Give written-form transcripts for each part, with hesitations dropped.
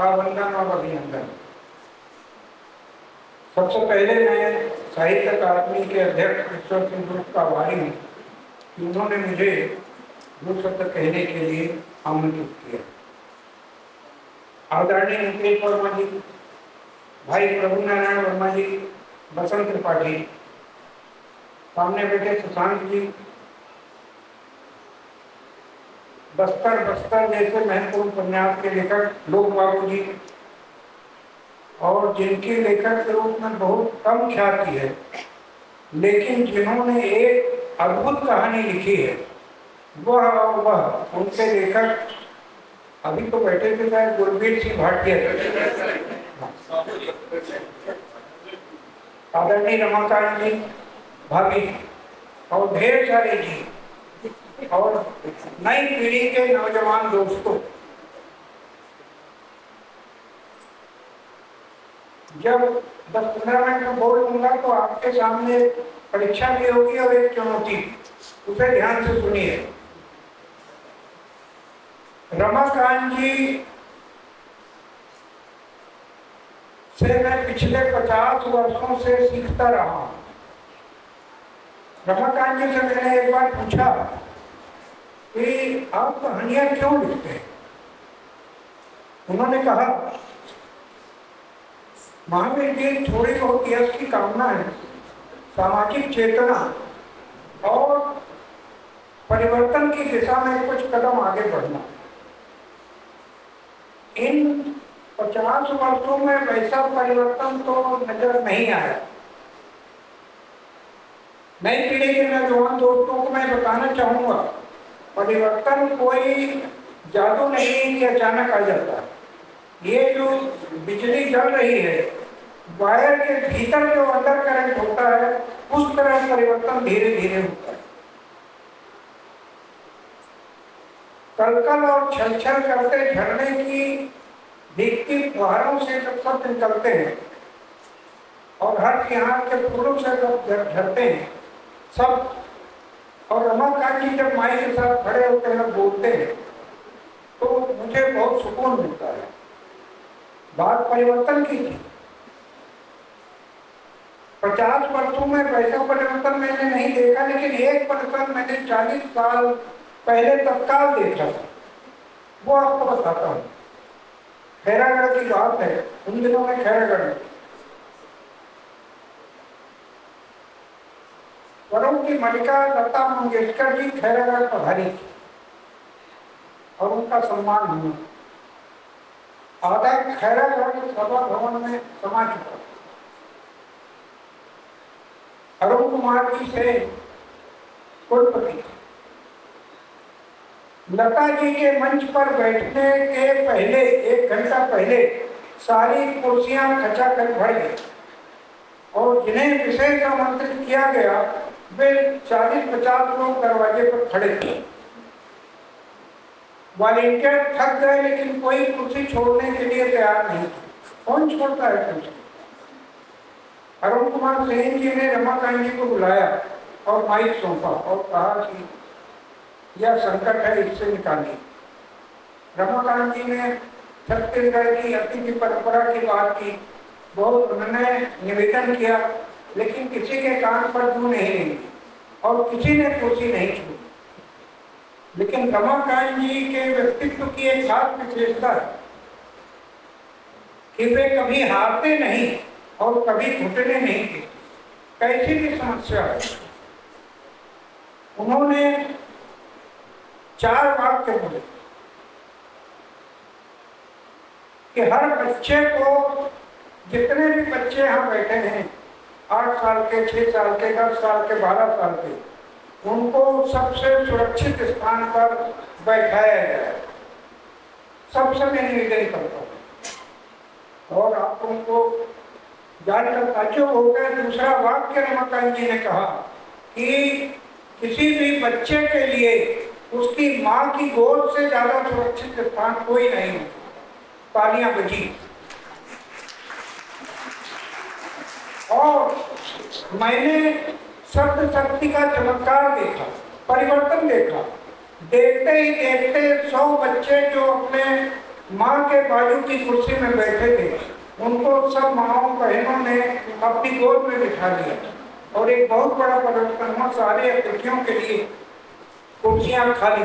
का वंदन और अभिनंदन। सबसे पहले मैं साहित्य अकादमी के अध्यक्ष ईश्वर सिंह ग्रुप का आभारी हूँ कि उन्होंने मुझे दो शब्द कहने के लिए आमंत्रित किया। आदरणीय मुकेश वर्मा जी, भाई प्रभु नारायण वर्मा जी, बसंत त्रिपाठी, सामने बैठे सुशांत जी, बस्तर बस्तर जैसे महत्वपूर्ण उपन्यास के लेखक लोक बाबू जी, और जिनके लेखक के रूप में बहुत कम ख्याति है, लेकिन जिन्होंने एक अद्भुत कहानी लिखी है, वह उनके लेखक अभी तो बैठे थे शायद गुरबीर सिंह भाटिया, आदरणीय रमाकांत जी, भाभी और ढेर सारे जी और नई पीढ़ी के नौजवान दोस्तों। जब 10-15 मिनट में बोल लूंगा तो आपके सामने परीक्षा भी होगी और एक चुनौती, उसे ध्यान से सुनिए। रमाकांत जी से मैं पिछले 50 वर्षों से सीखता रहा हूं। रमाकांत जी से मैंने एक बार पूछा कि आप कहानियां क्यों लिखते हैं? उन्होंने कहा, महावीर जी थोड़ी बहुत यश की कामना है, सामाजिक चेतना और परिवर्तन की दिशा में कुछ कदम आगे बढ़ना। इन 50 वर्षों में वैसा परिवर्तन तो नजर नहीं आया। नई पीढ़ी के नौजवान दोस्तों को मैं बताना चाहूंगा, परिवर्तन कोई जादू नहीं है कि अचानक आ जाता है। ये जो बिजली जल रही है, वायर के भीतर जो अंडर करंट होता है, उस तरह परिवर्तन धीरे धीरे होता है। कलकल और छलछल करते झरने की भीगती फुहारों से जब शब्द निकलते हैं और हर यहाँ के फूलों से जब झरते हैं सब, और रमाकांत जी जब माई के साथ खड़े होते हैं बोलते हैं तो मुझे बहुत सुकून मिलता है। बात परिवर्तन की थी। 50 वर्षों में वैसा परिवर्तन मैंने नहीं देखा, लेकिन एक परिवर्तन मैंने 40 साल पहले तत्काल देखा था, वो आपको बताता हूँ। खैरागढ़ की बात है, उन दिनों में खैरागढ़ में वरुण की मलिका लता मंगेशकर जी खैरागढ़ पधारी थी और उनका सम्मान हुआ। आधा खैरागढ़ सभा भवन में समा चुका। अरुण कुमार जी से कुलपति, लता जी के मंच पर बैठने के पहले 1 घंटा पहले सारी कुर्सियां खचाखच भर गई और जिन्हें विशेष आमंत्रित किया गया वे 40-50 लोग दरवाजे पर खड़े थे। वॉलेंटियर थक गए, लेकिन कोई कुर्सी छोड़ने के लिए तैयार नहीं था। कौन छोड़ता है कुर्सी? अरुण कुमार सेन जी ने रमाकांत जी को बुलाया और माइक सौंपा और कहा कि यह संकट है, इससे निकालिए। रमाकांत जी ने छत्तीसगढ़ की अतिथि परंपरा की बात की, बहुत उन्होंने निवेदन किया, लेकिन किसी के कान पर जू नहीं रही और किसी ने कुर्सी नहीं छोड़ी। लेकिन रमाकांत जी के व्यक्तित्व की एक खास विशेषता है कि वे कभी हारते नहीं और कभी घुटने नहीं थे, कैसी भी समस्या है। उन्होंने 4 वाक्य बोले कि हर बच्चे को, जितने भी बच्चे यहाँ बैठे हैं, 8 साल के, 6 साल के, 10 साल के, 12 साल के, उनको सबसे सुरक्षित स्थान पर बैठाया जाए। सबसे मैं निवेदन करता हूँ और आप उनको जानकर ताज्जुब हो गए। दूसरा वाक्य रमाकांत जी ने कहा कि किसी भी बच्चे के लिए उसकी माँ की गोद से ज्यादा सुरक्षित स्थान कोई नहीं है। तालियां बजी। और मैंने शब्द शक्ति का चमत्कार देखा, परिवर्तन देखा। देखते ही देखते 100 बच्चे जो अपने माँ के बाजू की कुर्सी में बैठे थे, उनको सब माँओं बहनों ने अपनी गोद में बिठा लिया और एक बहुत बड़ा परिवर्तन हुआ। सारे अतिथियों के लिए कुर्सियां खाली।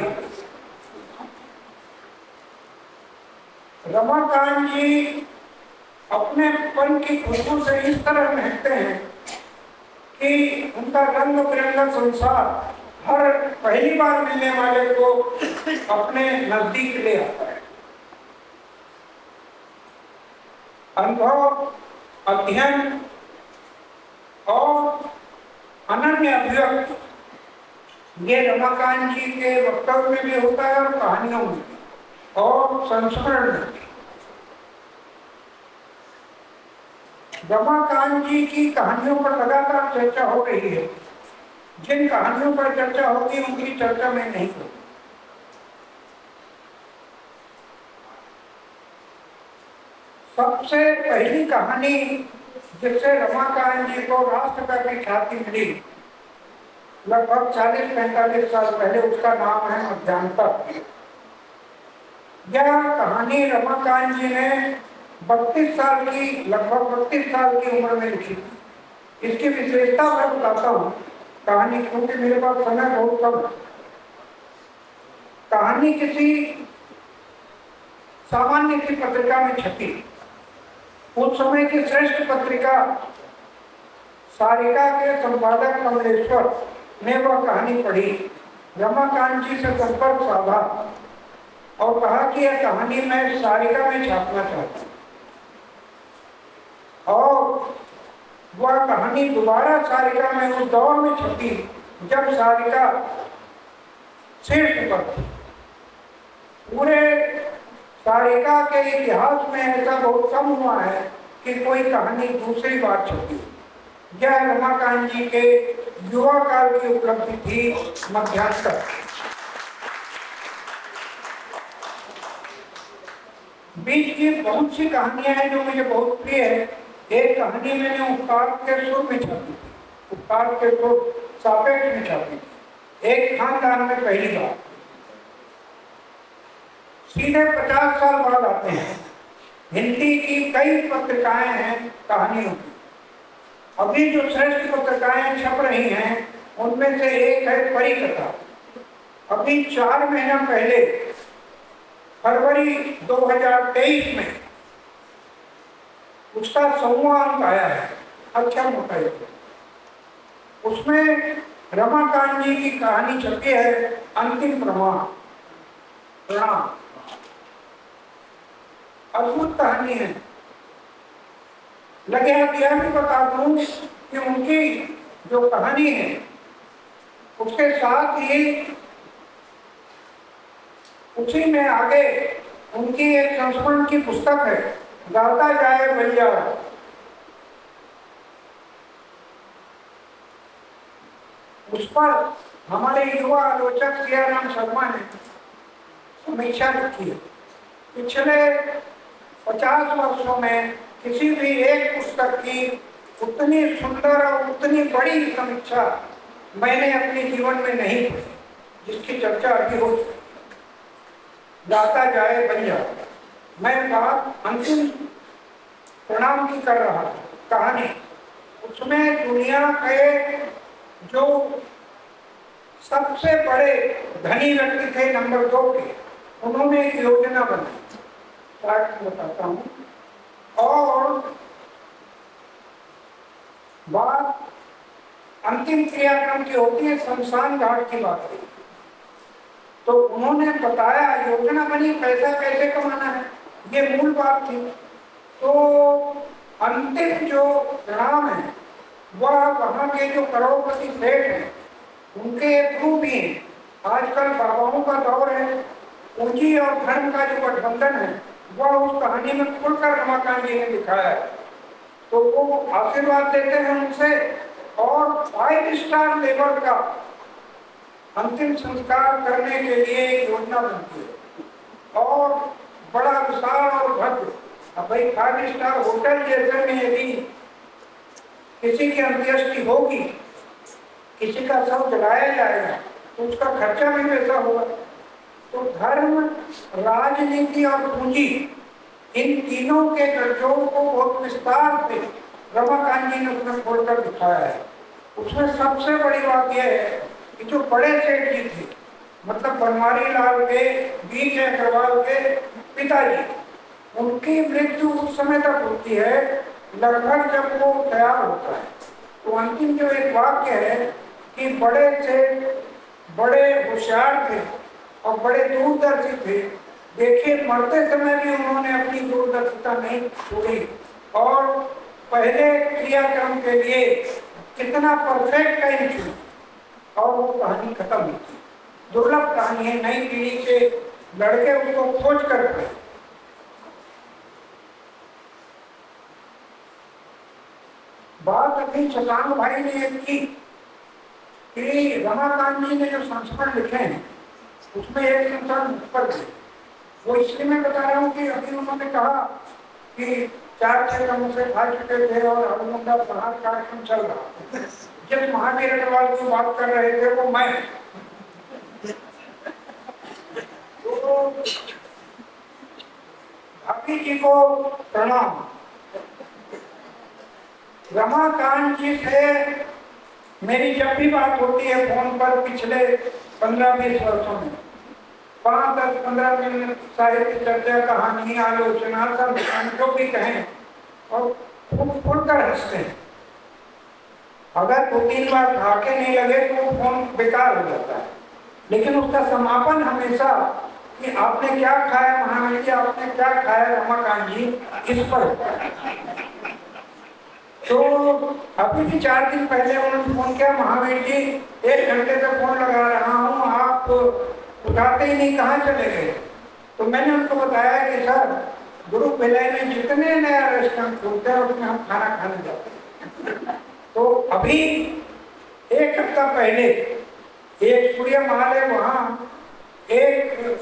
रमाकांत जी अपने पन की खुशबू से इस तरह महकते हैं कि उनका रंग बिरंगा संसार हर पहली बार मिलने वाले को अपने नजदीक ले आता है। अनुभव, अध्ययन और अनन्य अभिव्यक्ति, ये रमाकांत जी के वक्तव्य में भी होता है और कहानियों में और संस्मरण में। रमाकांत जी की कहानियों पर लगातार चर्चा हो रही है। जिन कहानियों पर चर्चा होगी उनकी चर्चा में नहीं होगी। सबसे पहली कहानी जिससे रमाकांत जी को राष्ट्रव्यापी ख्याति मिली, लगभग 40-45 साल पहले, उसका नाम है मध्यांतर। यह कहानी रमाकांत जी ने 32 साल की, लगभग 32 साल की उम्र में लिखी थी। इसकी विशेषता मैं बताता हूँ कहानी, क्योंकि मेरे पास समय बहुत कम है। कहानी किसी सामान्य सी पत्रिका में छपी। उस समय की श्रेष्ठ पत्रिका सारिका के संपादक कमलेश्वर ने वह कहानी पढ़ी, रमाकांत जी से संपर्क साधा और कहा कि यह कहानी मैं सारिका में छापना चाहता हूँ। और वह कहानी दोबारा सारिका में उस दौर में छपी जब सारिका शीर्ष पर थी। पूरे सारिका के इतिहास में ऐसा बहुत कम हुआ है कि कोई कहानी दूसरी बार छपी। यह रमाकांत जी के युवा काल की उपलब्धि थी, मध्यांतर। बीच की बहुत सी कहानियां हैं जो मुझे बहुत प्रिय है। एक कहानी मैंने उपकार के सुर में छापी थी, उपकार के सुर सापेक्ष में छापी थी, एक खानदान में पहली बार। सीधे 50 साल बाद आते हैं। हिंदी की कई पत्रिकाएं हैं कहानियों की। अभी जो श्रेष्ठ पत्रिकाएं छप रही हैं उनमें से एक है परिकथा। अभी 4 महीना पहले फरवरी 2023 में उसका 100वां अंक आया है, अच्छा मोटा है। उसमें रमाकांत जी की कहानी छपी है, अंतिम प्रणाम। अद्भुत कहानी है। लगे आप यह भी बता दूं कि उनकी जो कहानी है उसके साथ ही उसी में आगे उनकी एक संस्मरण की पुस्तक है, गाता जाए बंजारा। उस पर हमारे युवा आलोचक सियाराम शर्मा ने समीक्षा लिखी है। पिछले 50 वर्षों में किसी भी एक पुस्तक की उतनी सुंदर और उतनी बड़ी समीक्षा मैंने अपने जीवन में नहीं पढ़ी जिसकी चर्चा अभी हो चुकी। गाता जाए बंजारा। मैं बात अंतिम प्रणाम की कर रहा था। कहानी उसमें दुनिया के जो सबसे बड़े धनी व्यक्ति थे, नंबर 2 के, उन्होंने एक योजना बनाई, बताता हूँ। और बात अंतिम क्रियाक्रम की होती है, शमशान घाट की बात है। तो उन्होंने बताया, योजना बनी, पैसा कैसे कमाना है, ये मूल बात थी। तो अंतिम जो प्रणाम है वह वहाँ के जो करोड़पति सेठ हैं उनके थ्रू भी हैं। आजकल बाबाओं का दौर है, पूंजी और धर्म का जो गठबंधन है वह उस कहानी में खुलकर रमाकांत जी ने दिखाया है। तो वो आशीर्वाद देते हैं उनसे और 5 स्टार लेवल का अंतिम संस्कार करने के लिए एक योजना बनती है और बड़ा विशाल और भव्य। अब भाई 5 स्टार होटल जैसे में यदि किसी की अंत्येष्टि होगी, किसी का शव जलाया जाएगा तो उसका खर्चा भी वैसा होगा। तो धर्म, राजनीति और पूंजी, इन तीनों के गठजोड़ को बहुत विस्तार से रमाकांत जी ने उसमें खोलकर दिखाया है। उसमें सबसे बड़ी बात यह है कि जो बड़े सेठ जी थे, मतलब बनवारी लाल के, बीच अग्रवाल के पिताजी, उनकी मृत्यु उस समय तक होती है लगभग जब वो तैयार होता है। तो अंतिम जो एक वाक्य है कि बड़े सेठ बड़े होशियार थे और बड़े दूरदर्शी थे, देखिए मरते समय भी उन्होंने अपनी दूरदर्शिता नहीं छोड़ी और पहले क्रियाक्रम के लिए कितना परफेक्ट टाइम चुना और वो कहानी खत्म होती। दुर्लभ कहानी है, नई पीढ़ी के लड़के उसको खोज कर पाए। बात अभी शशांक भाई ने एक की कि रमाकांत जी ने जो संस्करण लिखे हैं उसमें एक संस्करण पर थे। वो इसलिए मैं बता रहा हूँ कि अभी उन्होंने कहा कि 4-6 समोसे खा चुके थे और हनुमंदा प्रहार कार्यक्रम चल रहा। जब महावीर अग्रवाल की बात कर रहे थे वो मैं, तो भाभी जी को प्रणाम। रमाकांत जी से मेरी जब भी बात होती है फोन पर पिछले 15-20 वर्षों में 5-10-15 मिनट साहित्य चर्चा, कहानी, आलोचना, सब जो भी कहें और खुलकर हंसते हैं। अगर 2-3 बार खाके नहीं लगे तो वो फोन बेकार हो जाता है, लेकिन उसका समापन हमेशा कि आपने क्या खाया महावीर जी, आपने क्या खाया रमाकांत जी, इस पर होता है। तो अभी भी 4 दिन पहले उन्होंने फोन किया, महावीर जी 1 घंटे से फोन लगा रहा हूँ, आप उठाते ही नहीं, कहाँ चले गए? तो मैंने उनको बताया कि सर गुरु विलय में जितने नया रेस्टोरेंट खुलते हैं उसमें हम खाना खाने जाते हैं। तो अभी 1 हफ्ता पहले एक सूर्य महल है, वहाँ एक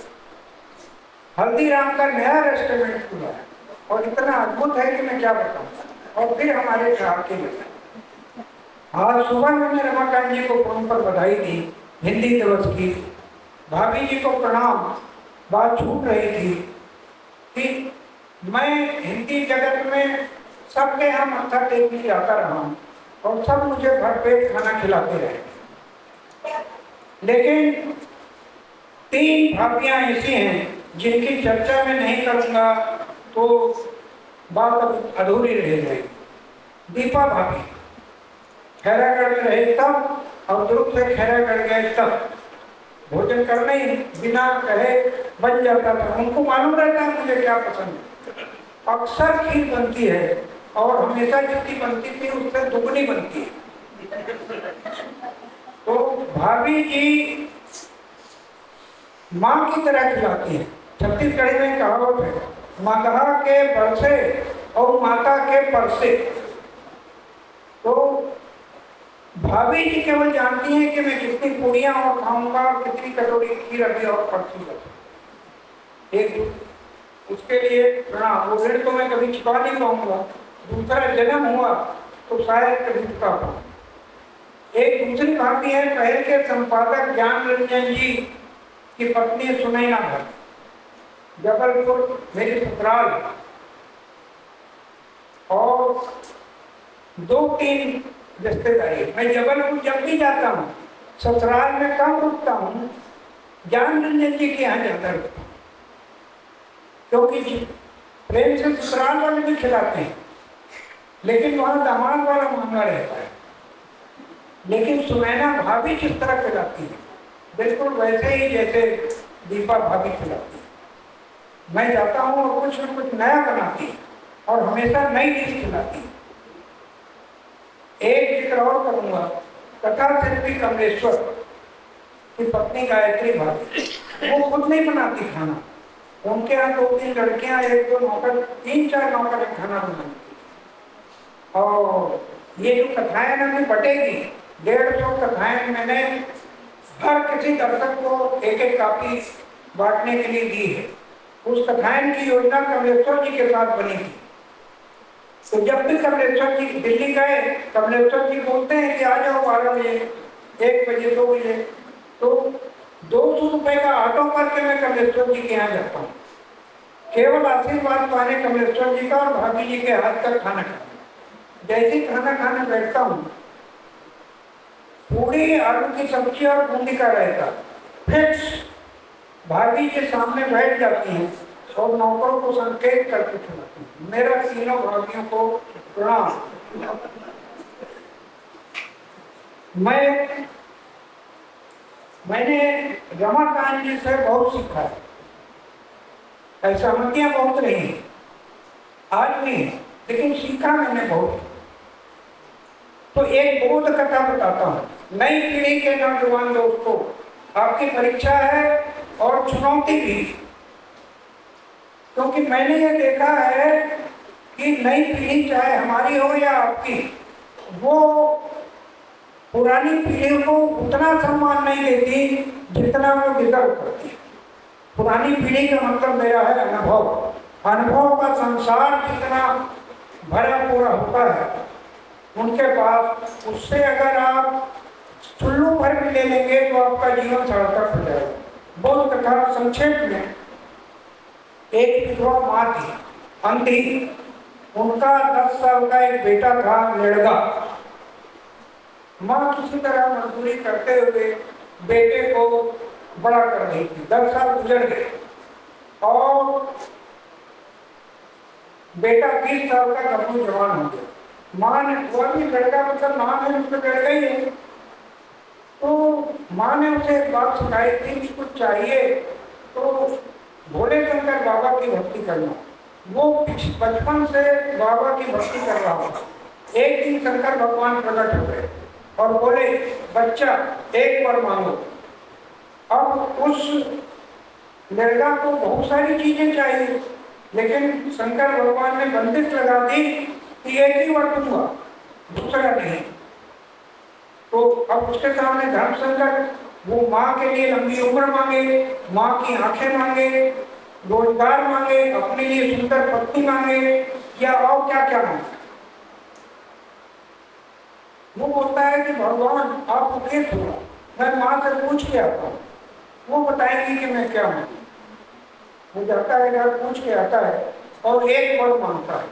हल्दीराम का नया रेस्टोरेंट खुला है और इतना अद्भुत है कि मैं क्या बताऊँ। और फिर हमारे ठहाके लगे। आज सुबह मैंने रमाकांत जी को फोन पर बधाई दी हिंदी दिवस की, भाभी जी को प्रणाम। बात छूट रही थी कि मैं हिंदी जगत में सबके यहाँ माथा टेकने जाता रहा हूँ और सब मुझे भरपेट खाना खिलाते रहे, लेकिन 3 भाभियाँ ऐसी हैं जिनकी चर्चा में नहीं करूँगा तो बात अधूरी रह जाएगी। दीपा भाभी खैरागढ़ में रहे तब और दुर्ग से खैरागढ़ गए तब भोजन करने ही बिना कहे बन जाता था। उनको मालूम रहता है मुझे क्या पसंद है। अक्सर खीर बनती है और हमेशा जितनी बनती थी उससे दुगनी बनती है। तो भाभी जी माँ की तरह खिलाती है। छत्तीसगढ़ी में कहावत है, मगहा के बरसे और माता के परसे। तो भाभी जी केवल जानती हैं कि मैं कितनी पूड़ियां और खाऊंगा और कितनी कटोरी खीर अभी और परसी है। एक उसके लिए प्रणाम। वो ऋण तो मैं कभी चुका नहीं पाऊंगा, दूसरा जन्म हुआ तो शायद कभी चुका पाऊँ। एक दूसरी भाभी है पहल के संपादक ज्ञान रंजन जी की पत्नी सुनैना भाभी, जबलपुर मेरी ससुराल है। और 2-3 रिश्तेदारी। मैं जबलपुर जब भी जाता हूँ ससुराल में कम रुकता हूँ, ज्ञान रंजन जी के यहाँ ज्यादा रुकता हूँ, क्योंकि प्रेम से ससुराल वाले भी खिलाते हैं, लेकिन वहाँ दामाद वाला मामला रहता है। लेकिन सुनैना भाभी किस तरह खिलाती है, बिल्कुल वैसे ही जैसे दीपा भाभी खिलाती है। मैं जाता हूँ और कुछ न कुछ नया बनाती है और हमेशा नई डिश खिलाती है। एक जिक्र और करूंगा, कथा शिल्पी कमलेश्वर की पत्नी गायत्री भाभी, वो खुद नहीं बनाती खाना, उनके यहाँ 2-3 लड़कियां, 1-2 नौकर, 3-4 नौकर खाना बनाती। और ये जो कथाएं ना मैं बटेगी 150 कथाएं मैंने हर किसी दर्शक को एक कापी बांटने के लिए दी है। उस कथाएं की योजना कमलेश्वर जी के साथ बनी थी। तो जब भी कमलेश्वर जी दिल्ली गए, कमलेश्वर जी बोलते हैं कि आ जाओ 12 बजे, 1 बजे, 2 बजे। तो ₹200 का ऑटो करके मैं कमलेश्वर जी के यहाँ जाता हूँ, केवल आशीर्वाद पाने कमलेश्वर जी का और भाभी जी के हाथ का खाना खाना। जैसे खाना खाने बैठता हूँ, पूरी आलू की सब्जी और बूंदी का रायता फिक्स, भाभी के सामने बैठ जाती हैं और नौकरों को संकेत करके खिलाती हैं। मेरा तीनों भाभियों को प्रणाम। मैंने रमाकांत जी से बहुत सीखा है, असहमतियां बहुत रही, आज भी, लेकिन सीखा मैंने बहुत। तो एक बोध कथा बताता हूँ। नई पीढ़ी के नौजवान दोस्तों, आपकी परीक्षा है और चुनौती भी, क्योंकि मैंने ये देखा है कि नई पीढ़ी चाहे हमारी हो या आपकी, वो पुरानी पीढ़ी को उतना सम्मान नहीं देती जितना वो डिजर्व करती है। पुरानी पीढ़ी का मतलब मेरा है अनुभव, अनुभव का संसार जितना भरा पूरा होता है उनके पास, उससे अगर आप चुल्लू भर भी ले लेंगे तो आपका जीवन सार्थक हो जाएगा। बहुत कथा संक्षेप में, एक विधवा माँ थी, अंधी, उनका 10 साल का एक बेटा था, लड़का। माँ किसी तरह मजदूरी करते हुए बेटे को बड़ा कर रही थी। 10 साल गुजर गए और बेटा 20 साल का गब्बू जवान हो गया। माँ ने, वो भी लड़का मतलब माँ ने उसको लड़का ही है, तो माँ ने उसे एक बात सिखाई थी कि कुछ चाहिए तो भोले शंकर बाबा की भक्ति करना। वो बचपन से बाबा की भक्ति कर रहा था। एक दिन शंकर भगवान प्रकट हो गए और बोले, बच्चा एक बार मांगो। अब उस लड़का को बहुत सारी चीजें चाहिए, लेकिन शंकर भगवान ने बंदिश लगा दी कि एक ही बार दूंगा, दूसरा नहीं। तो अब उसके सामने धर्म संकट, वो माँ के लिए लंबी उम्र मांगे, माँ की आंखें मांगे, रोजगार मांगे, अपने लिए सुंदर पत्नी मांगे, या और क्या क्या मांगे। वो बोलता है कि भगवान आप उठे थोड़ा, मैं माँ से पूछ के आता हूँ, वो बताएंगी कि मैं क्या मांगू। वो जाता है, घर पूछ के आता है और एक बार मांगता है।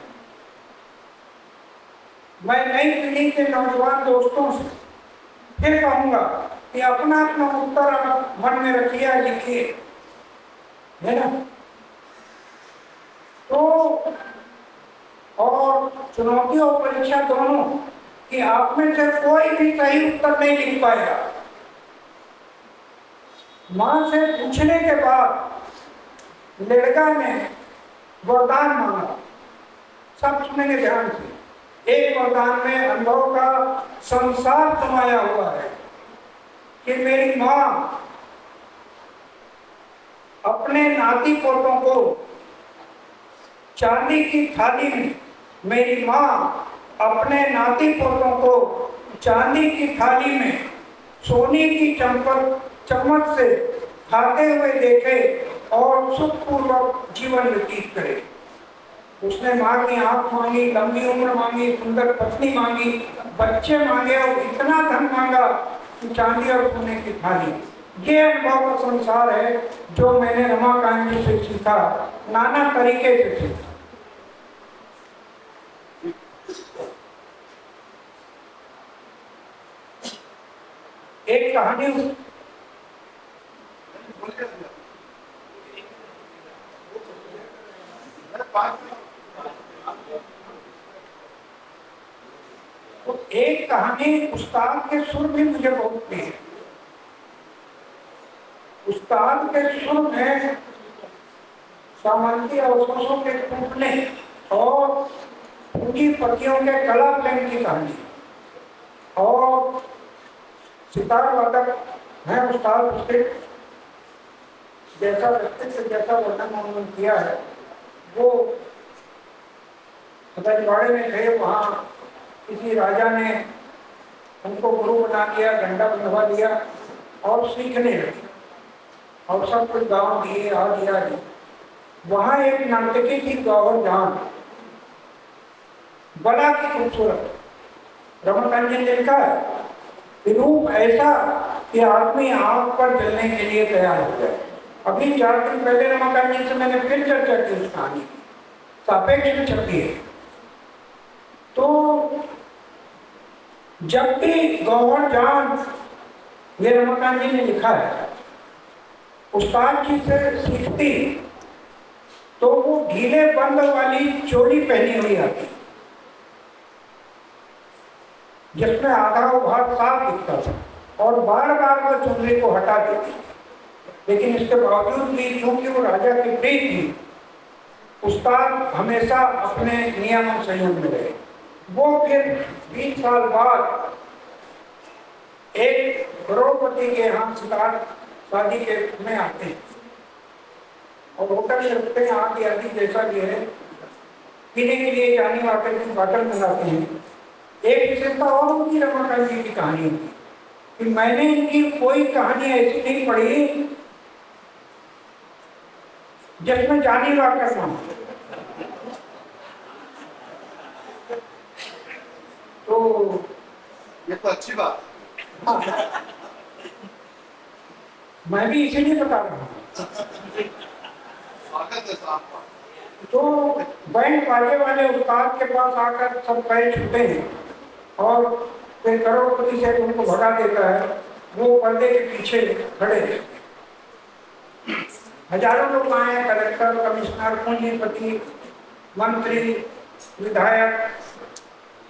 मैं नई पीढ़ी के नौजवान दोस्तों से फिर कहूंगा कि अपना अपना उत्तर आप मन में रखिए, लिखिए, है ना। तो और चुनौती और परीक्षा दोनों कि आप में से कोई भी सही उत्तर नहीं लिख पाएगा। मां से पूछने के बाद लड़का ने वरदान मांगा, सब सुनेंगे ध्यान से। एक वरदान में अनुभव का संसार समाया हुआ है कि मेरी मां अपने नाती पोतों को चांदी की थाली में, मेरी मां अपने नाती पोतों को चांदी की थाली में सोने की चम्मच से खाते हुए देखे और सुखपूर्वक जीवन व्यतीत करे। उसने माँ की आंख मांगी, लंबी उम्र मांगी, सुंदर पत्नी मांगी, बच्चे मांगे और इतना धन मांगा कि चांदी और सोने की थाली। ये अनुभव का संसार है जो मैंने रमाकांत जी से सीखा, नाना तरीके से सीखा। एक कहानी तो एक कहानी उस्ताद के सुर भी मुझे बहुत प्रिय है। उस्ताद के सुर में सामंती अवशोषों के टूटने और पूंजीपतियों के कला प्रेम की कहानी, और सितार वादक है उस्ताद, उसके जैसा व्यक्तित्व, जैसा वर्णन उन्होंने किया है, वो रजवाड़े में थे, वहाँ किसी राजा ने उनको गुरु बना दिया, डंडा बंधवा दिया और सीखने लगे और सब कुछ गाँव दिए, आ दिया। वहाँ एक नर्तकी थी गौहर जान, बड़ा ही खूबसूरत। रमाकांत जी ने लिखा है रूप ऐसा कि आदमी आग पर जलने के लिए तैयार हो जाए। अभी 4 दिन पहले रमाकांत जी से मैंने फिर चर्चा की उस कहानी की, सापेक्ष में छपी है। तो जब भी गौहर जान ये रमाकांत जी ने लिखा है, उस्ताद जी से सीखती तो वो ढीले बंद वाली चोली पहनी हुई आती जिसमें आधा भाग साफ दिखता था, और बार बार वो चुनरी को हटा देती। लेकिन इसके बावजूद भी चूंकि वो राजा की प्रिय थी, उस्ताद हमेशा अपने नियम संयम में रहे। वो फिर 20 साल बाद एक करोड़पति के यहाँ सितार शादी के में आते हैं और होटल में रुकते हैं। आदि आदि जैसा भी है, पीने के लिए जाने वाले बॉटल मंगाते हैं। एक विशेषता और उनकी रमाकांत जी की कहानी होती कि मैंने इनकी कोई कहानी ऐसी नहीं पढ़ी जिसमें जानी वाकर नाम। तो ये तो अच्छी बात। हाँ, मैं भी इसीलिए बता रहा हूँ। तो बैंड बाजे वाले उस्ताद के पास आकर सब पैर छूटे हैं और फिर करोड़पति से उनको भगा देता है। वो पर्दे के पीछे खड़े हैं। हजारों लोग आए, कलेक्टर, कमिश्नर, पूंजीपति, मंत्री, विधायक,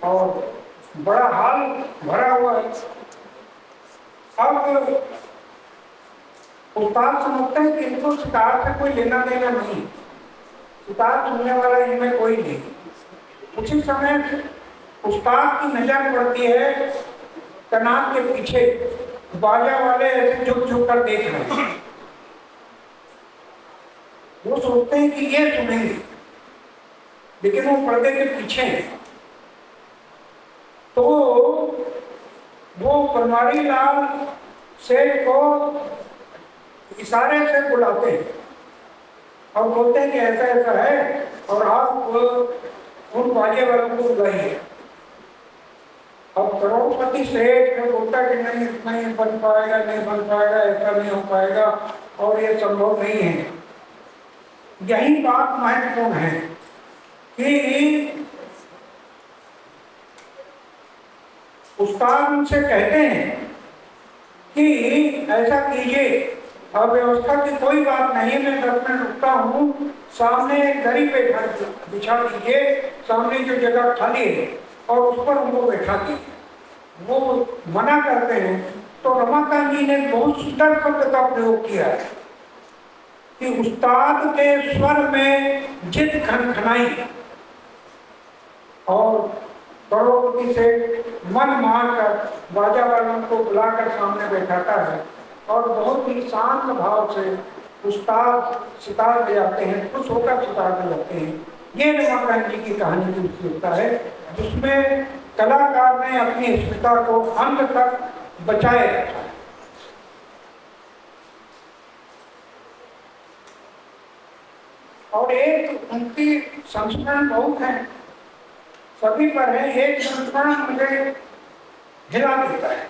और बड़ा हाल भरा हुआ है। अब उस्ताद समझते हैं कि इनको सितार से कोई लेना देना नहीं, सितार सुनने वाला इनमें कोई नहीं। उसी समय उस्ताद की नजर पड़ती है कनात के पीछे, बाजा वाले ऐसे झुक झुक कर देख रहे हैं। वो सोचते हैं कि ये सुनेंगे, लेकिन वो पर्दे के पीछे हैं। तो वो बनवारी लाल सेठ को इशारे से बुलाते हैं और बोलते हैं कि ऐसा ऐसा है और आप उन बाजे वालों को बुलाइए। अब करोड़पति सेठ बोलता कि नहीं, नहीं बन पाएगा, नहीं बन पाएगा, ऐसा नहीं हो पाएगा और ये संभव नहीं है। यही बात महत्वपूर्ण है कि उस्ताद उनसे कहते हैं कि ऐसा कीजिए, अव्यवस्था की कोई बात नहीं, मैं 10 मिनट रुकता हूँ, सामने दरी पे बिछा दीजिए, सामने जो जगह खाली है और उस पर उनको बैठा दीजिए। वो मना करते हैं तो रमाकांत जी ने बहुत सुंदर शब्द का प्रयोग किया है कि उस्ताद के स्वर में जिद खनखनाई, और करोड़पति से मन मारकर बाजा वालों को बुलाकर सामने बैठाता है और बहुत ही शांत भाव से उस्ताद सितार बजाते हैं, खुश होकर सितार बजाते हैं। ये रमाकांत जी की कहानी की विशेषता है, जिसमें कलाकार ने अपनी अस्मिता को अंत तक बचाए रखा है। और एक उनकी संस्करण बहुत है, सभी पर है। एक संस्करण मुझे हिला देता है।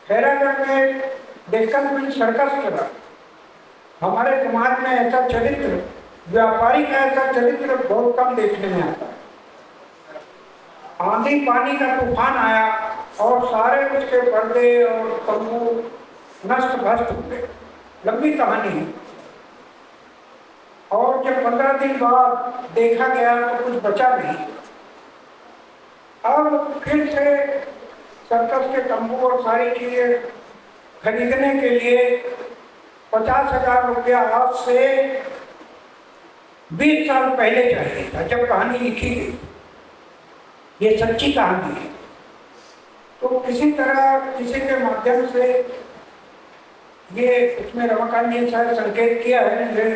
खैरागढ़ में डेक्कन क्वीन सर्कस चला। हमारे समाज में ऐसा चरित्र, व्यापारी का ऐसा चरित्र बहुत कम देखने में आता है। आंधी पानी का तूफान आया और सारे उसके पर्दे और तंबू नष्ट भ्रष्ट हो गए। लंबी कहानी है। और जब 15 दिन बाद देखा गया तो कुछ बचा नहीं। अब फिर से सर्कस के तंबू और सारी चीजें खरीदने के लिए 50,000 रुपया आज से 20 साल पहले चाहिए था, जब कहानी लिखी गई। ये सच्ची कहानी है। तो किसी तरह किसी के माध्यम से ये उसमें रमाकांत जी ने शायद संकेत किया है,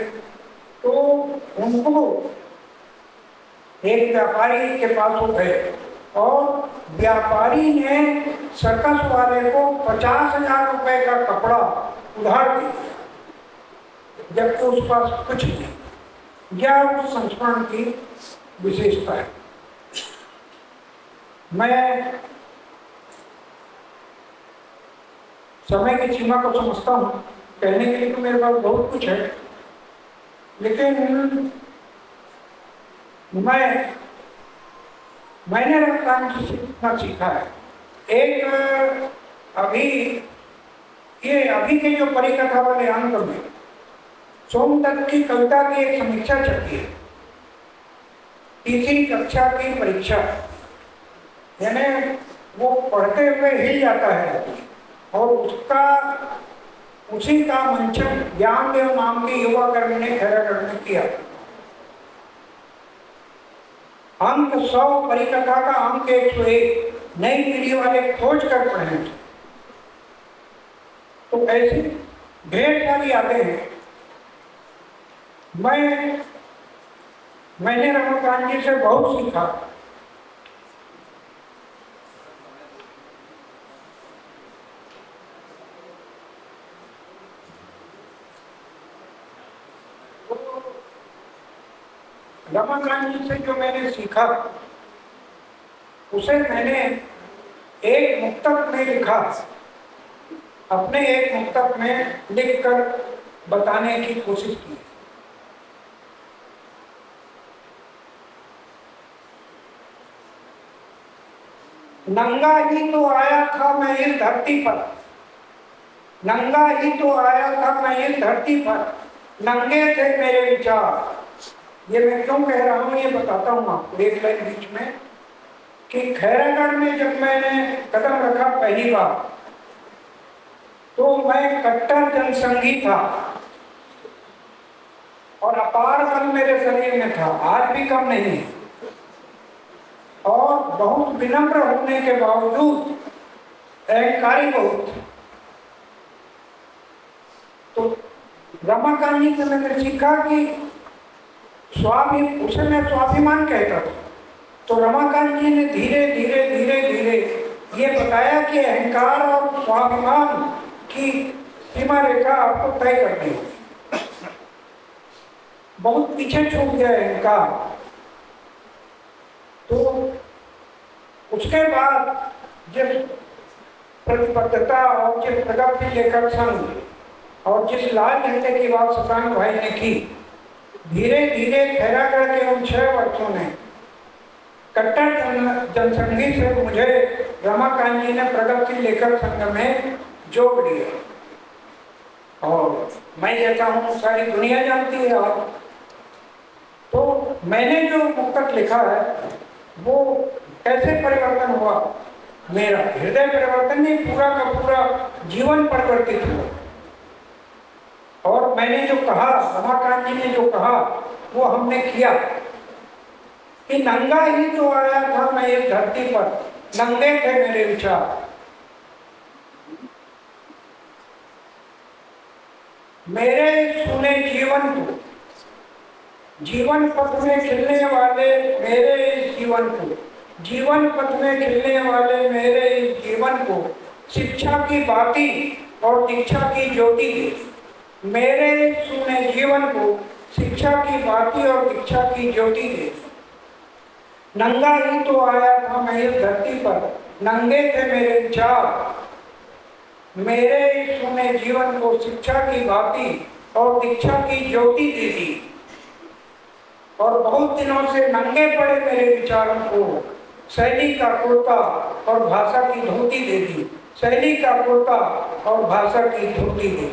तो उनको एक व्यापारी के पास हो गए और व्यापारी ने सर्कस वाले को 50,000 रुपए का कपड़ा उधार दे दिया, जबकि उस पास कुछ नहीं। यह उस संस्करण की विशेषता है। मैं समय की सीमा को समझता हूँ। कहने के लिए तो मेरे पास बहुत कुछ है, लेकिन मैंने रमकान जी से इतना सीखा है। एक अभी के जो परिकथा वाले अंक में सोमदत्त की कविता की एक समीक्षा चलती है, तीसरी कक्षा की परीक्षा, यानी वो पढ़ते हुए हिल जाता है और उसी का मंचन ज्ञानदेव नाम के युवा कर्मी ने खैरागढ़ में किया। अंक 100 परिकथा का अंक 101 नई पीढ़ी वाले खोज कर पढ़े। तो ऐसी ढेर सारी यादें हैं। मैंने रमाकांत जी से बहुत सीखा। रमाकांत जी से जो मैंने सीखा उसे मैंने एक मुक्तक में लिखा, अपने एक मुक्तक में लिखकर बताने की कोशिश की। नंगा ही तो आया था मैं इस धरती पर, नंगा ही तो आया था मैं इस धरती पर, नंगे थे मेरे विचार। ये मैं क्यों कह रहा हूँ ये बताता हूँ आपको एक लाइन बीच में, कि खैरागढ़ में जब मैंने कदम रखा पहली बार तो मैं कट्टर जनसंघी था और अपार बल मेरे शरीर में था, आज भी कम नहीं है, और बहुत विनम्र होने के बावजूद अहंकारी बहुत। तो रमाकांत जी से मैंने सीखा कि उसे मैं स्वाभिमान कहता था, तो रमाकांत जी ने धीरे धीरे धीरे धीरे ये बताया कि अहंकार और स्वाभिमान की सीमा रेखा आपको तय करनी होगी। बहुत पीछे छूट गया अहंकार। तो उसके बाद जिस प्रतिबद्धता और जिस प्रगति लेखक संघ और जिस लाल झंडे की बात शशांक भाई ने की, धीरे धीरे खैरागढ़ के उन 6 वर्षों ने कट्टर जनसंघी से मुझे रमाकांत जी ने प्रगति लेखक संघ में जोड़ लिया और मैं जैसा हूँ सारी दुनिया जानती है। आज तो मैंने जो मुक्तक लिखा है वो कैसे परिवर्तन हुआ, मेरा हृदय परिवर्तन नहीं, पूरा का पूरा जीवन परिवर्तित हुआ। और मैंने जो कहा, रमाकांत जी ने जो कहा वो हमने किया कि नंगा ही तो आया था मैं इस धरती पर, नंगे थे मेरे विचार। मेरे सुने जीवन को, जीवन पथ में खिलने वाले मेरे जीवन को, जीवन पथ में खिलने वाले मेरे इस जीवन को शिक्षा की बाती और दीक्षा की ज्योति दे। मेरे सुने जीवन को शिक्षा की बाती और दीक्षा की ज्योति दे। नंगा ही तो आया था मैं इस धरती पर, नंगे थे मेरे विचार। मेरे सुने जीवन को शिक्षा की बाती और दीक्षा की ज्योति दे दी। और बहुत दिनों से नंगे पड़े मेरे विचारों को शैली का कुर्ता और भाषा की धोती दे दी, शैली का कुर्ता और भाषा की धोती दे दी।